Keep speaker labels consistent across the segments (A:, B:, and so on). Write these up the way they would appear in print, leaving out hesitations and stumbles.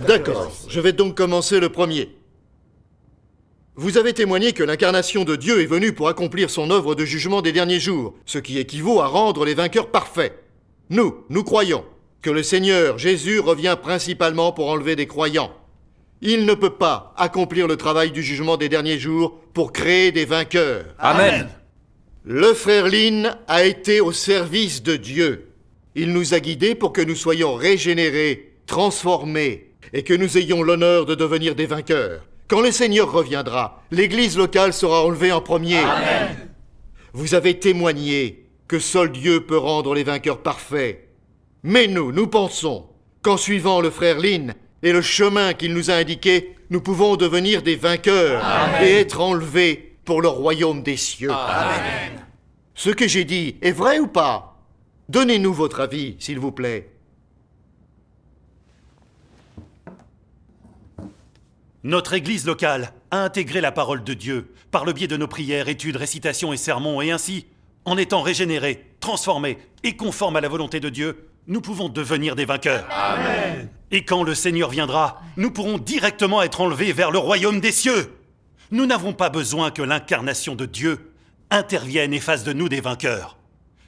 A: D'accord, je vais donc commencer le premier. Vous avez témoigné que l'incarnation de Dieu est venue pour accomplir son œuvre de jugement des derniers jours, ce qui équivaut à rendre les vainqueurs parfaits. Nous croyons que le Seigneur Jésus revient principalement pour enlever des croyants. Il ne peut pas accomplir le travail du jugement des derniers jours pour créer des vainqueurs.
B: Amen.
A: Le frère Lin a été au service de Dieu. Il nous a guidés pour que nous soyons régénérés, transformés, et que nous ayons l'honneur de devenir des vainqueurs. Quand le Seigneur reviendra, l'église locale sera enlevée en premier.
B: Amen.
A: Vous avez témoigné que seul Dieu peut rendre les vainqueurs parfaits. Mais nous pensons qu'en suivant le frère Lin et le chemin qu'il nous a indiqué, nous pouvons devenir des vainqueurs. Amen. Et être enlevés pour le royaume des cieux.
B: Amen.
A: Ce que j'ai dit est vrai ou pas? Donnez-nous votre avis, s'il vous plaît.
C: Notre église locale a intégré la parole de Dieu par le biais de nos prières, études, récitations et sermons, et ainsi, en étant régénérés, transformés et conformes à la volonté de Dieu, nous pouvons devenir des vainqueurs.
B: Amen.
C: Et quand le Seigneur viendra, nous pourrons directement être enlevés vers le royaume des cieux. Nous n'avons pas besoin que l'incarnation de Dieu intervienne et fasse de nous des vainqueurs.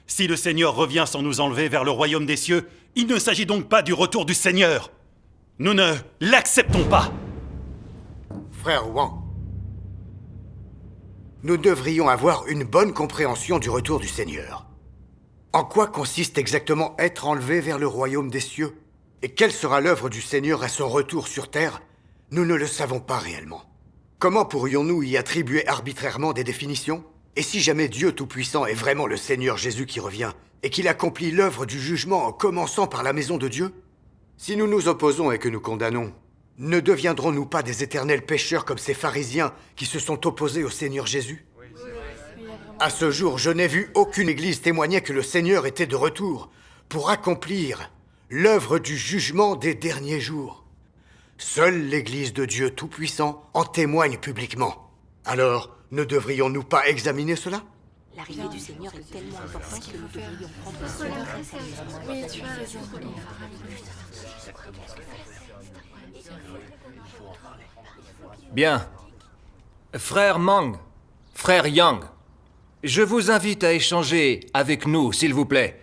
C: Si le Seigneur revient sans nous enlever vers le royaume des cieux, il ne s'agit donc pas du retour du Seigneur. Nous ne l'acceptons pas.
D: Frère Wang, nous devrions avoir une bonne compréhension du retour du Seigneur. En quoi consiste exactement être enlevé vers le royaume des cieux? Et quelle sera l'œuvre du Seigneur à son retour sur terre? Nous ne le savons pas réellement. Comment pourrions-nous y attribuer arbitrairement des définitions? Et si jamais Dieu Tout-Puissant est vraiment le Seigneur Jésus qui revient, et qu'il accomplit l'œuvre du jugement en commençant par la maison de Dieu? Si nous nous opposons et que nous condamnons, ne deviendrons-nous pas des éternels pécheurs comme ces pharisiens qui se sont opposés au Seigneur Jésus? À ce jour, je n'ai vu aucune église témoigner que le Seigneur était de retour pour accomplir l'œuvre du jugement des derniers jours. Seule l'église de Dieu Tout-Puissant en témoigne publiquement. Alors, ne devrions-nous pas examiner cela?
E: L'arrivée du Seigneur est tellement importante que nous devrions prendre cela très sérieusement.
F: Oui, tu as raison.
B: Bien. Frère Mang, frère Yang, je vous invite à échanger avec nous, s'il vous plaît.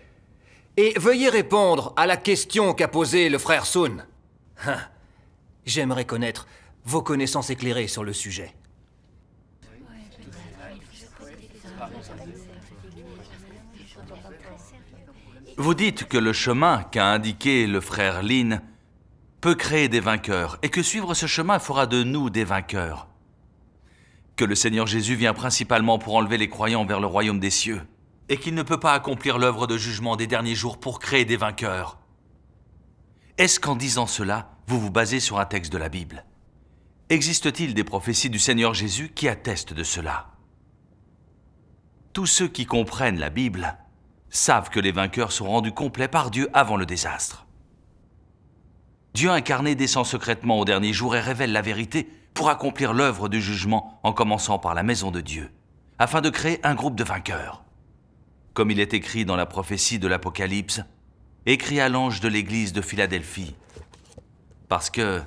B: Et veuillez répondre à la question qu'a posée le frère Sun. J'aimerais connaître vos connaissances éclairées sur le sujet.
G: Vous dites que le chemin qu'a indiqué le frère Lin peut créer des vainqueurs et que suivre ce chemin fera de nous des vainqueurs. Que le Seigneur Jésus vient principalement pour enlever les croyants vers le royaume des cieux et qu'il ne peut pas accomplir l'œuvre de jugement des derniers jours pour créer des vainqueurs. Est-ce qu'en disant cela, vous vous basez sur un texte de la Bible? Existe-t-il des prophéties du Seigneur Jésus qui attestent de cela? Tous ceux qui comprennent la Bible savent que les vainqueurs sont rendus complets par Dieu avant le désastre. Dieu incarné descend secrètement au dernier jour et révèle la vérité pour accomplir l'œuvre du jugement en commençant par la maison de Dieu, afin de créer un groupe de vainqueurs. Comme il est écrit dans la prophétie de l'Apocalypse, écrit à l'ange de l'église de Philadelphie, « Parce que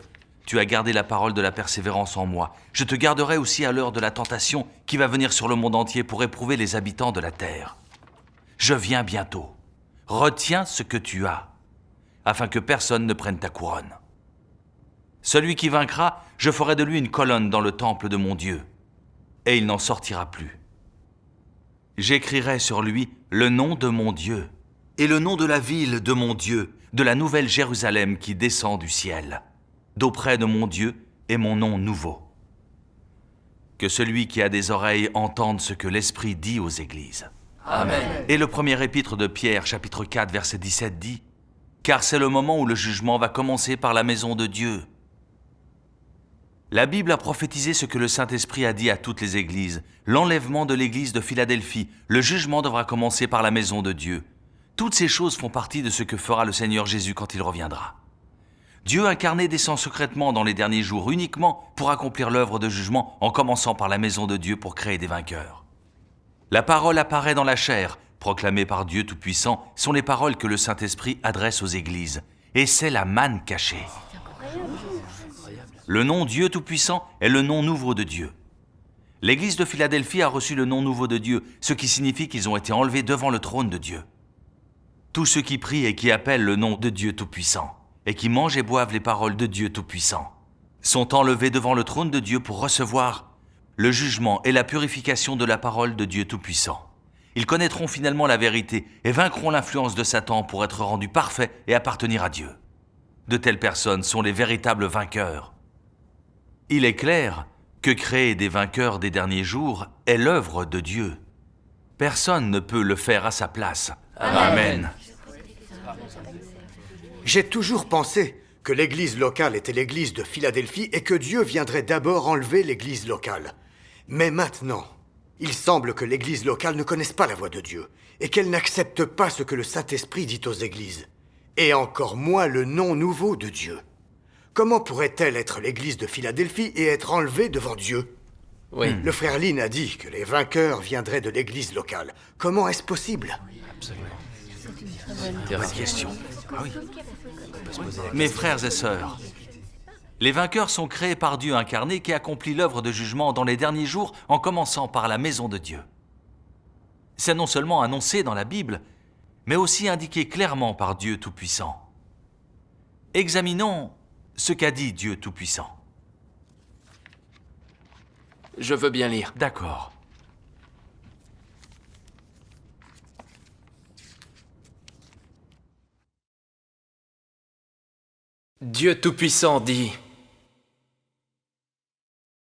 G: tu as gardé la parole de la persévérance en moi, je te garderai aussi à l'heure de la tentation qui va venir sur le monde entier pour éprouver les habitants de la terre. Je viens bientôt. Retiens ce que tu as, afin que personne ne prenne ta couronne. Celui qui vaincra, je ferai de lui une colonne dans le temple de mon Dieu, et il n'en sortira plus. J'écrirai sur lui le nom de mon Dieu, et le nom de la ville de mon Dieu, de la nouvelle Jérusalem qui descend du ciel, d'auprès de mon Dieu et mon nom nouveau. Que celui qui a des oreilles entende ce que l'Esprit dit aux églises. »
B: Amen.
G: Et le premier épître de Pierre, chapitre 4, verset 17 dit « Car c'est le moment où le jugement va commencer par la maison de Dieu. » La Bible a prophétisé ce que le Saint-Esprit a dit à toutes les églises. L'enlèvement de l'église de Philadelphie, le jugement devra commencer par la maison de Dieu. Toutes ces choses font partie de ce que fera le Seigneur Jésus quand il reviendra. Dieu incarné descend secrètement dans les derniers jours uniquement pour accomplir l'œuvre de jugement en commençant par la maison de Dieu pour créer des vainqueurs. La parole apparaît dans la chair, proclamée par Dieu Tout-Puissant, sont les paroles que le Saint-Esprit adresse aux églises. Et c'est la manne cachée. Le nom Dieu Tout-Puissant est le nom nouveau de Dieu. L'Église de Philadelphie a reçu le nom nouveau de Dieu, ce qui signifie qu'ils ont été enlevés devant le trône de Dieu. Tous ceux qui prient et qui appellent le nom de Dieu Tout-Puissant, et qui mangent et boivent les paroles de Dieu Tout-Puissant, sont enlevés devant le trône de Dieu pour recevoir le jugement et la purification de la parole de Dieu Tout-Puissant. Ils connaîtront finalement la vérité et vaincront l'influence de Satan pour être rendus parfaits et appartenir à Dieu. De telles personnes sont les véritables vainqueurs. Il est clair que créer des vainqueurs des derniers jours est l'œuvre de Dieu. Personne ne peut le faire à sa place. Amen.
D: J'ai toujours pensé que l'église locale était l'église de Philadelphie et que Dieu viendrait d'abord enlever l'église locale. Mais maintenant, il semble que l'église locale ne connaisse pas la voix de Dieu et qu'elle n'accepte pas ce que le Saint-Esprit dit aux églises, et encore moins le nom nouveau de Dieu. Comment pourrait-elle être l'église de Philadelphie et être enlevée devant Dieu?
F: Oui.
D: Le frère Lin a dit que les vainqueurs viendraient de l'église locale. Comment est-ce possible?
G: Bonne question. Ah oui. Mes frères et sœurs, les vainqueurs sont créés par Dieu incarné qui accomplit l'œuvre de jugement dans les derniers jours en commençant par la maison de Dieu. C'est non seulement annoncé dans la Bible, mais aussi indiqué clairement par Dieu Tout-Puissant. Examinons ce qu'a dit Dieu Tout-Puissant.
F: Je veux bien lire.
G: D'accord.
F: Dieu Tout-Puissant dit: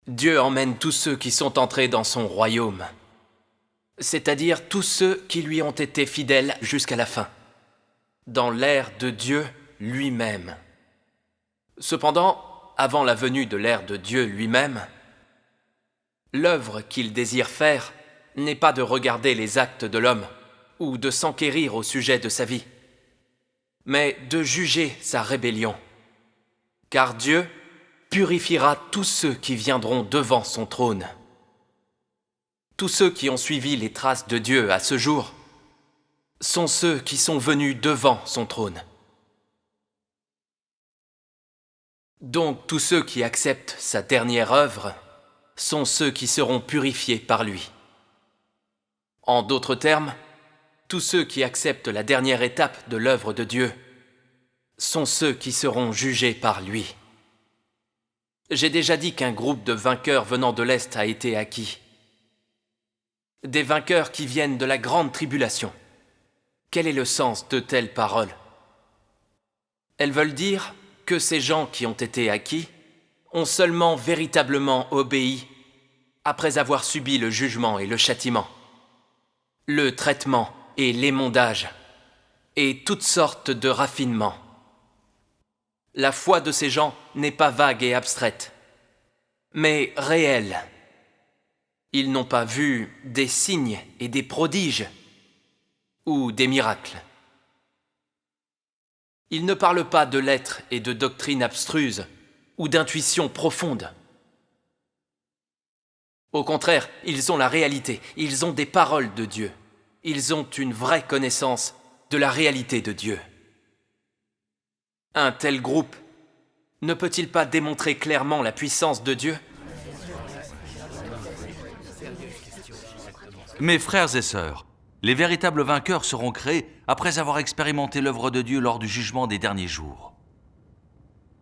F: Dieu emmène tous ceux qui sont entrés dans son royaume, c'est-à-dire tous ceux qui lui ont été fidèles jusqu'à la fin, dans l'ère de Dieu lui-même. Cependant, avant la venue de l'ère de Dieu lui-même, l'œuvre qu'il désire faire n'est pas de regarder les actes de l'homme ou de s'enquérir au sujet de sa vie, mais de juger sa rébellion. Car Dieu purifiera tous ceux qui viendront devant son trône. Tous ceux qui ont suivi les traces de Dieu à ce jour sont ceux qui sont venus devant son trône. Donc tous ceux qui acceptent sa dernière œuvre sont ceux qui seront purifiés par lui. En d'autres termes, tous ceux qui acceptent la dernière étape de l'œuvre de Dieu sont ceux qui seront jugés par lui. J'ai déjà dit qu'un groupe de vainqueurs venant de l'Est a été acquis. Des vainqueurs qui viennent de la grande tribulation. Quel est le sens de telles paroles? Elles veulent dire que ces gens qui ont été acquis ont seulement véritablement obéi après avoir subi le jugement et le châtiment, le traitement et l'émondage, et toutes sortes de raffinements. La foi de ces gens n'est pas vague et abstraite, mais réelle. Ils n'ont pas vu des signes et des prodiges ou des miracles. Ils ne parlent pas de lettres et de doctrines abstruses ou d'intuitions profondes. Au contraire, ils ont la réalité, ils ont des paroles de Dieu. Ils ont une vraie connaissance de la réalité de Dieu. Un tel groupe ne peut-il pas démontrer clairement la puissance de Dieu?
G: Mes frères et sœurs, les véritables vainqueurs seront créés après avoir expérimenté l'œuvre de Dieu lors du jugement des derniers jours.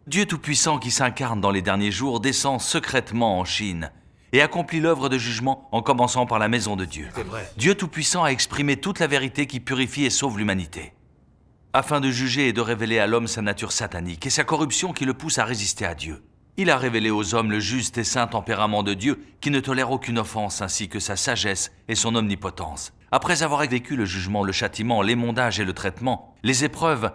G: Dieu Tout-Puissant qui s'incarne dans les derniers jours descend secrètement en Chine et accomplit l'œuvre de jugement en commençant par la maison de Dieu. Dieu Tout-Puissant a exprimé toute la vérité qui purifie et sauve l'humanité, afin de juger et de révéler à l'homme sa nature satanique et sa corruption qui le pousse à résister à Dieu. Il a révélé aux hommes le juste et saint tempérament de Dieu qui ne tolère aucune offense, ainsi que sa sagesse et son omnipotence. Après avoir vécu le jugement, le châtiment, l'émondage et le traitement, les épreuves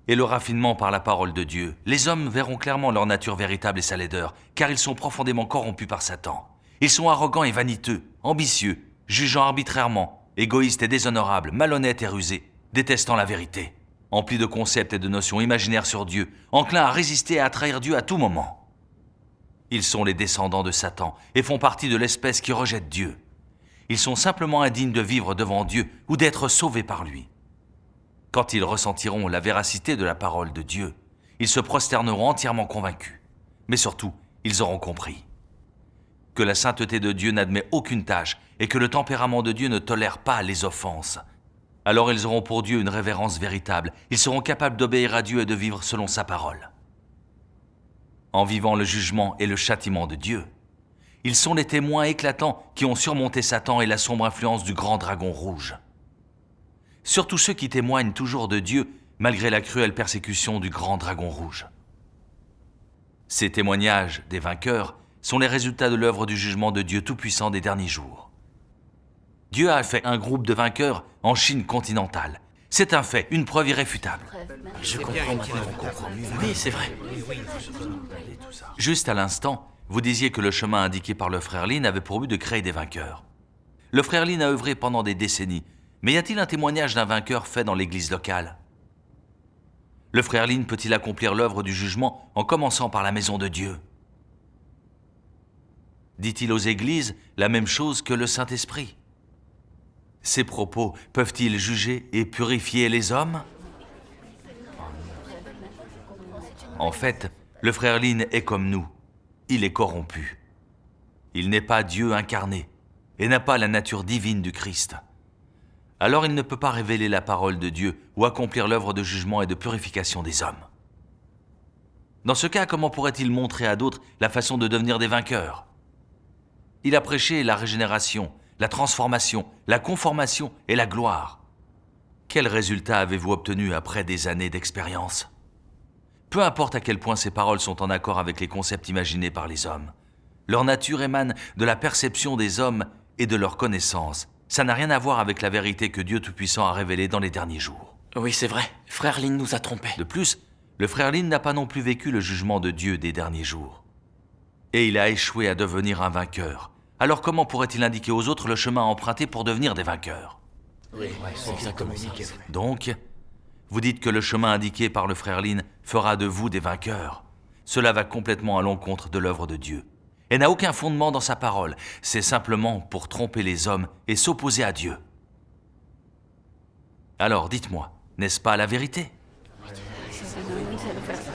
G: et le raffinement par la parole de Dieu, les hommes verront clairement leur nature véritable et sa laideur, car ils sont profondément corrompus par Satan. Ils sont arrogants et vaniteux, ambitieux, jugeant arbitrairement, égoïstes et déshonorables, malhonnêtes et rusés, détestant la vérité, emplis de concepts et de notions imaginaires sur Dieu, enclins à résister et à trahir Dieu à tout moment. Ils sont les descendants de Satan et font partie de l'espèce qui rejette Dieu. Ils sont simplement indignes de vivre devant Dieu ou d'être sauvés par lui. Quand ils ressentiront la véracité de la parole de Dieu, ils se prosterneront entièrement convaincus. Mais surtout, ils auront compris que la sainteté de Dieu n'admet aucune tâche et que le tempérament de Dieu ne tolère pas les offenses. Alors ils auront pour Dieu une révérence véritable. Ils seront capables d'obéir à Dieu et de vivre selon sa parole. En vivant le jugement et le châtiment de Dieu, ils sont les témoins éclatants qui ont surmonté Satan et la sombre influence du grand dragon rouge. Surtout ceux qui témoignent toujours de Dieu malgré la cruelle persécution du grand dragon rouge. Ces témoignages des vainqueurs sont les résultats de l'œuvre du jugement de Dieu Tout-Puissant des derniers jours. Dieu a fait un groupe de vainqueurs en Chine continentale. C'est un fait, une preuve irréfutable.
F: Je comprends maintenant. Oui, c'est vrai.
G: Juste à l'instant, vous disiez que le chemin indiqué par le frère Lin avait pour but de créer des vainqueurs. Le frère Lin a œuvré pendant des décennies, mais y a-t-il un témoignage d'un vainqueur fait dans l'église locale? Le frère Lin peut-il accomplir l'œuvre du jugement en commençant par la maison de Dieu? Dit-il aux églises la même chose que le Saint-Esprit? Ces propos peuvent-ils juger et purifier les hommes? En fait, le frère Lin est comme nous. Il est corrompu. Il n'est pas Dieu incarné et n'a pas la nature divine du Christ. Alors il ne peut pas révéler la parole de Dieu ou accomplir l'œuvre de jugement et de purification des hommes. Dans ce cas, comment pourrait-il montrer à d'autres la façon de devenir des vainqueurs? Il a prêché la régénération, la transformation, la conformation et la gloire. Quel résultat avez-vous obtenu après des années d'expérience? Peu importe à quel point ces paroles sont en accord avec les concepts imaginés par les hommes. Leur nature émane de la perception des hommes et de leur connaissance. Ça n'a rien à voir avec la vérité que Dieu Tout-Puissant a révélée dans les derniers jours.
F: Oui, c'est vrai. Frère Lin nous a trompés.
G: De plus, le frère Lin n'a pas non plus vécu le jugement de Dieu des derniers jours. Et il a échoué à devenir un vainqueur. Alors comment pourrait-il indiquer aux autres le chemin à emprunter pour devenir des vainqueurs?
F: C'est exactement ça.
G: Donc, vous dites que le chemin indiqué par le frère Lin fera de vous des vainqueurs. Cela va complètement à l'encontre de l'œuvre de Dieu. Et n'a aucun fondement dans sa parole. C'est simplement pour tromper les hommes et s'opposer à Dieu. Alors, dites-moi, n'est-ce pas la vérité?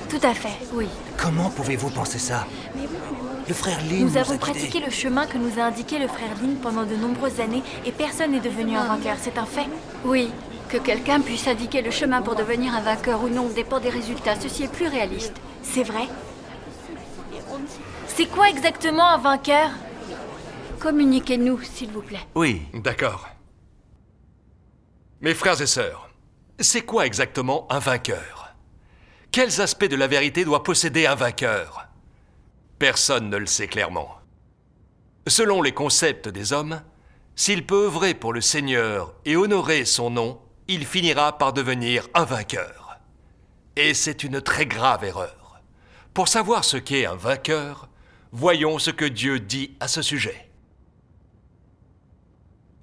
H: Tout à fait, oui.
I: Comment pouvez-vous penser ça? Le frère Lin
H: Nous
I: a
H: avons
I: quittés.
H: pratiqué le chemin que nous a indiqué le frère Lin pendant de nombreuses années et personne n'est devenu un vainqueur, c'est un fait.
J: Oui, que quelqu'un puisse indiquer le chemin pour devenir un vainqueur ou non dépend des résultats. Ceci est plus réaliste.
H: C'est vrai. C'est quoi exactement un vainqueur?
J: Communiquez-nous, s'il vous plaît.
G: Oui,
K: D'accord. Mes frères et sœurs, c'est quoi exactement un vainqueur? Quels aspects de la vérité doit posséder un vainqueur? Personne ne le sait clairement. Selon les concepts des hommes, s'il peut œuvrer pour le Seigneur et honorer son nom, il finira par devenir un vainqueur. Et c'est une très grave erreur. Pour savoir ce qu'est un vainqueur, voyons ce que Dieu dit à ce sujet.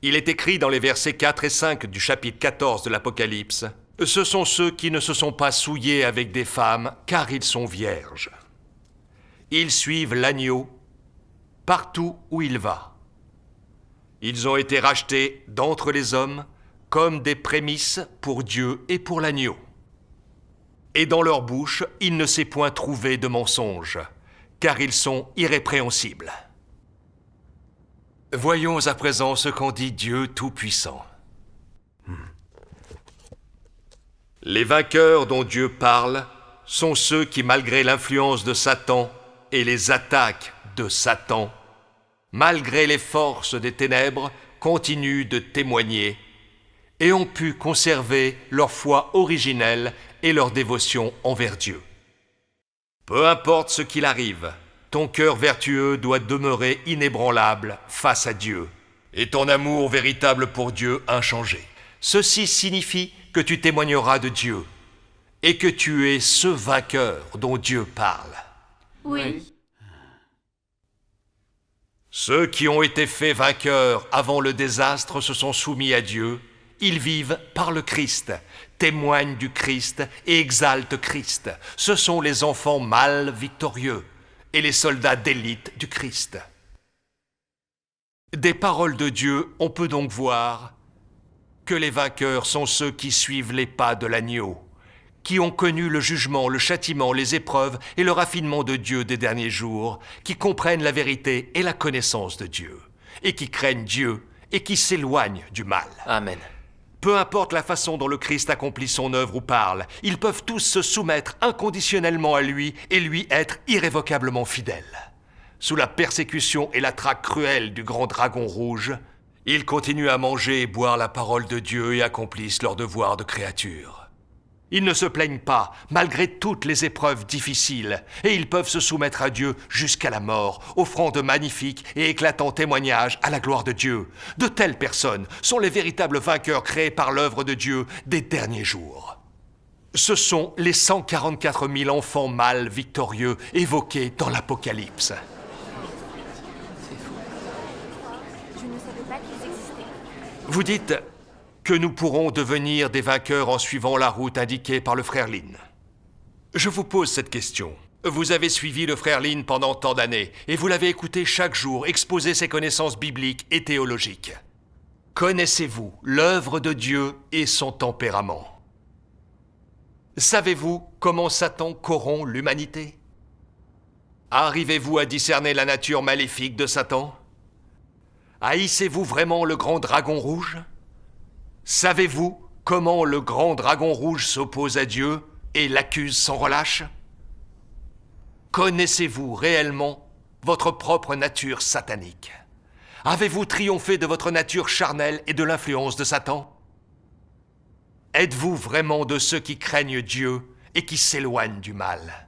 K: Il est écrit dans les versets 4 et 5 du chapitre 14 de l'Apocalypse, « Ce sont ceux qui ne se sont pas souillés avec des femmes, car ils sont vierges. Ils suivent l'agneau partout où il va. Ils ont été rachetés d'entre les hommes comme des prémices pour Dieu et pour l'agneau. Et dans leur bouche, il ne s'est point trouvé de mensonge, car ils sont irrépréhensibles. » Voyons à présent ce qu'en dit Dieu Tout-Puissant. Les vainqueurs dont Dieu parle sont ceux qui, malgré l'influence de Satan et les attaques de Satan, malgré les forces des ténèbres, continuent de témoigner et ont pu conserver leur foi originelle et leur dévotion envers Dieu. Peu importe ce qu'il arrive, ton cœur vertueux doit demeurer inébranlable face à Dieu, et ton amour véritable pour Dieu inchangé. Ceci signifie que tu témoigneras de Dieu, et que tu es ce vainqueur dont Dieu parle.
J: Oui.
K: Ceux qui ont été faits vainqueurs avant le désastre se sont soumis à Dieu. Ils vivent par le Christ, témoignent du Christ et exaltent Christ. Ce sont les enfants mâles victorieux et les soldats d'élite du Christ. Des paroles de Dieu, on peut donc voir que les vainqueurs sont ceux qui suivent les pas de l'agneau, qui ont connu le jugement, le châtiment, les épreuves et le raffinement de Dieu des derniers jours, qui comprennent la vérité et la connaissance de Dieu, et qui craignent Dieu et qui s'éloignent du mal.
F: Amen.
K: Peu importe la façon dont le Christ accomplit son œuvre ou parle, ils peuvent tous se soumettre inconditionnellement à lui et lui être irrévocablement fidèles. Sous la persécution et la traque cruelle du grand dragon rouge, ils continuent à manger et boire la parole de Dieu et accomplissent leur devoir de créature. Ils ne se plaignent pas, malgré toutes les épreuves difficiles, et ils peuvent se soumettre à Dieu jusqu'à la mort, offrant de magnifiques et éclatants témoignages à la gloire de Dieu. De telles personnes sont les véritables vainqueurs créés par l'œuvre de Dieu des derniers jours. Ce sont les 144 000 enfants mâles victorieux évoqués dans l'Apocalypse.
H: Je ne savais pas qu'ils existaient.
K: Vous dites que nous pourrons devenir des vainqueurs en suivant la route indiquée par le frère Lin. Je vous pose cette question. Vous avez suivi le frère Lin pendant tant d'années, et vous l'avez écouté chaque jour exposer ses connaissances bibliques et théologiques. Connaissez-vous l'œuvre de Dieu et son tempérament? Savez-vous comment Satan corrompt l'humanité? Arrivez-vous à discerner la nature maléfique de Satan? Haïssez-vous vraiment le grand dragon rouge? Savez-vous comment le grand dragon rouge s'oppose à Dieu et l'accuse sans relâche? Connaissez-vous réellement votre propre nature satanique? Avez-vous triomphé de votre nature charnelle et de l'influence de Satan? Êtes-vous vraiment de ceux qui craignent Dieu et qui s'éloignent du mal?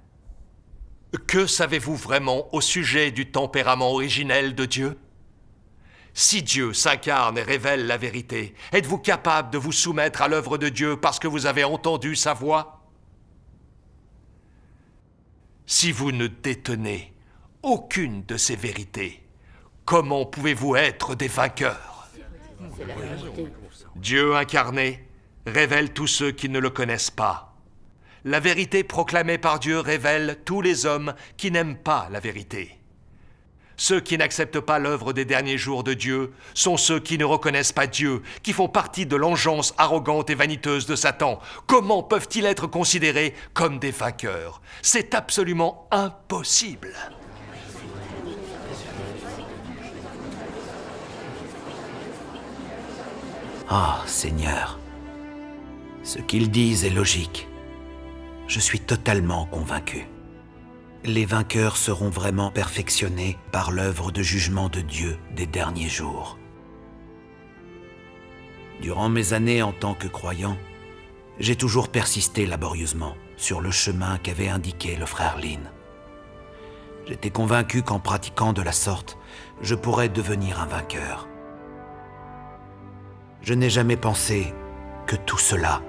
K: Que savez-vous vraiment au sujet du tempérament originel de Dieu? Si Dieu s'incarne et révèle la vérité, êtes-vous capable de vous soumettre à l'œuvre de Dieu parce que vous avez entendu sa voix? Si vous ne détenez aucune de ces vérités, comment pouvez-vous être des vainqueurs? Dieu incarné révèle tous ceux qui ne le connaissent pas. La vérité proclamée par Dieu révèle tous les hommes qui n'aiment pas la vérité. Ceux qui n'acceptent pas l'œuvre des derniers jours de Dieu sont ceux qui ne reconnaissent pas Dieu, qui font partie de l'engeance arrogante et vaniteuse de Satan. Comment peuvent-ils être considérés comme des vainqueurs? C'est absolument impossible.
I: Ah, Seigneur, ce qu'ils disent est logique. Je suis totalement convaincu. Les vainqueurs seront vraiment perfectionnés par l'œuvre de jugement de Dieu des derniers jours. Durant mes années en tant que croyant, j'ai toujours persisté laborieusement sur le chemin qu'avait indiqué le frère Lin. J'étais convaincu qu'en pratiquant de la sorte, je pourrais devenir un vainqueur. Je n'ai jamais pensé que tout cela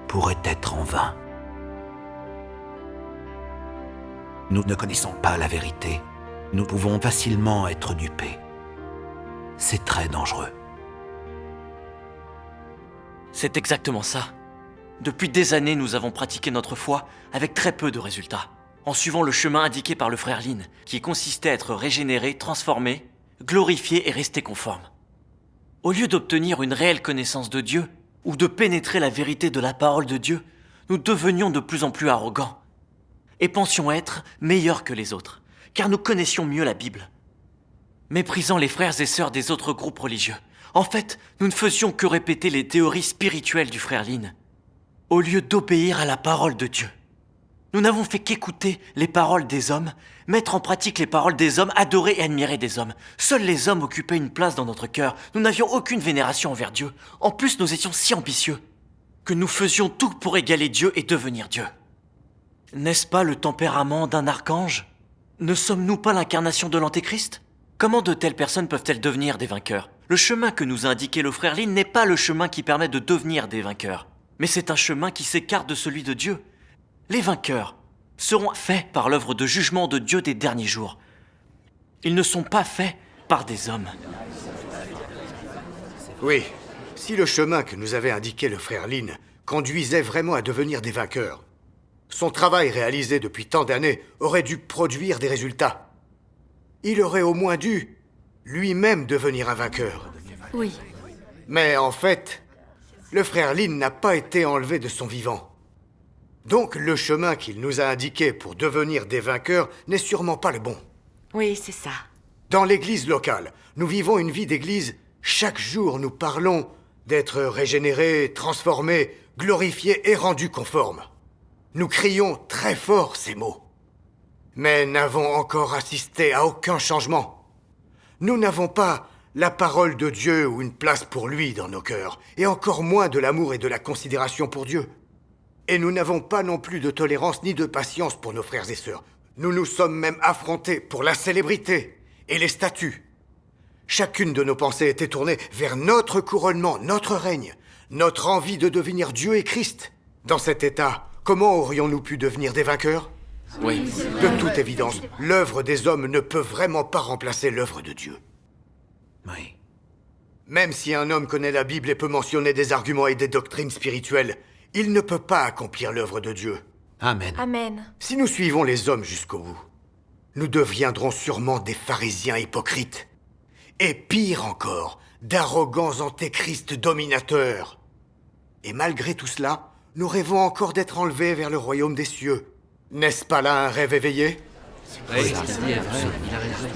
I: pourrait être en vain. Nous ne connaissons pas la vérité. Nous pouvons facilement être dupés. C'est très dangereux.
L: C'est exactement ça. Depuis des années, nous avons pratiqué notre foi avec très peu de résultats, en suivant le chemin indiqué par le frère Lin, qui consistait à être régénéré, transformé, glorifié et resté conforme. Au lieu d'obtenir une réelle connaissance de Dieu, ou de pénétrer la vérité de la parole de Dieu, nous devenions de plus en plus arrogants, et pensions être meilleurs que les autres, car nous connaissions mieux la Bible. Méprisant les frères et sœurs des autres groupes religieux, en fait, nous ne faisions que répéter les théories spirituelles du frère Lin, au lieu d'obéir à la parole de Dieu. Nous n'avons fait qu'écouter les paroles des hommes, mettre en pratique les paroles des hommes, adorer et admirer des hommes. Seuls les hommes occupaient une place dans notre cœur. Nous n'avions aucune vénération envers Dieu. En plus, nous étions si ambitieux que nous faisions tout pour égaler Dieu et devenir Dieu. N'est-ce pas le tempérament d'un archange? Ne sommes-nous pas l'incarnation de l'Antéchrist? Comment de telles personnes peuvent-elles devenir des vainqueurs? Le chemin que nous a indiqué le frère Lin n'est pas le chemin qui permet de devenir des vainqueurs, mais c'est un chemin qui s'écarte de celui de Dieu. Les vainqueurs seront faits par l'œuvre de jugement de Dieu des derniers jours. Ils ne sont pas faits par des hommes.
D: Oui, si le chemin que nous avait indiqué le frère Lin conduisait vraiment à devenir des vainqueurs, son travail réalisé depuis tant d'années aurait dû produire des résultats. Il aurait au moins dû lui-même devenir un vainqueur.
J: Oui.
D: Mais en fait, le frère Lin n'a pas été enlevé de son vivant. Donc le chemin qu'il nous a indiqué pour devenir des vainqueurs n'est sûrement pas le bon.
M: Oui, c'est ça.
D: Dans l'église locale, nous vivons une vie d'église. Chaque jour, nous parlons d'être régénérés, transformés, glorifiés et rendus conformes. Nous crions très fort ces mots. Mais n'avons encore assisté à aucun changement. Nous n'avons pas la parole de Dieu ou une place pour lui dans nos cœurs, et encore moins de l'amour et de la considération pour Dieu. Et nous n'avons pas non plus de tolérance ni de patience pour nos frères et sœurs. Nous nous sommes même affrontés pour la célébrité et les statuts. Chacune de nos pensées était tournée vers notre couronnement, notre règne, notre envie de devenir Dieu et Christ. Dans cet état, comment aurions-nous pu devenir des vainqueurs?
F: Oui.
D: De toute évidence, l'œuvre des hommes ne peut vraiment pas remplacer l'œuvre de Dieu.
I: Oui.
D: Même si un homme connaît la Bible et peut mentionner des arguments et des doctrines spirituelles, il ne peut pas accomplir l'œuvre de Dieu.
I: Amen.
H: Amen.
D: Si nous suivons les hommes jusqu'au bout, nous deviendrons sûrement des pharisiens hypocrites. Et pire encore, d'arrogants antéchrists dominateurs. Et malgré tout cela, nous rêvons encore d'être enlevés vers le royaume des cieux. N'est-ce pas là un rêve éveillé?
N: Oui, il a raison.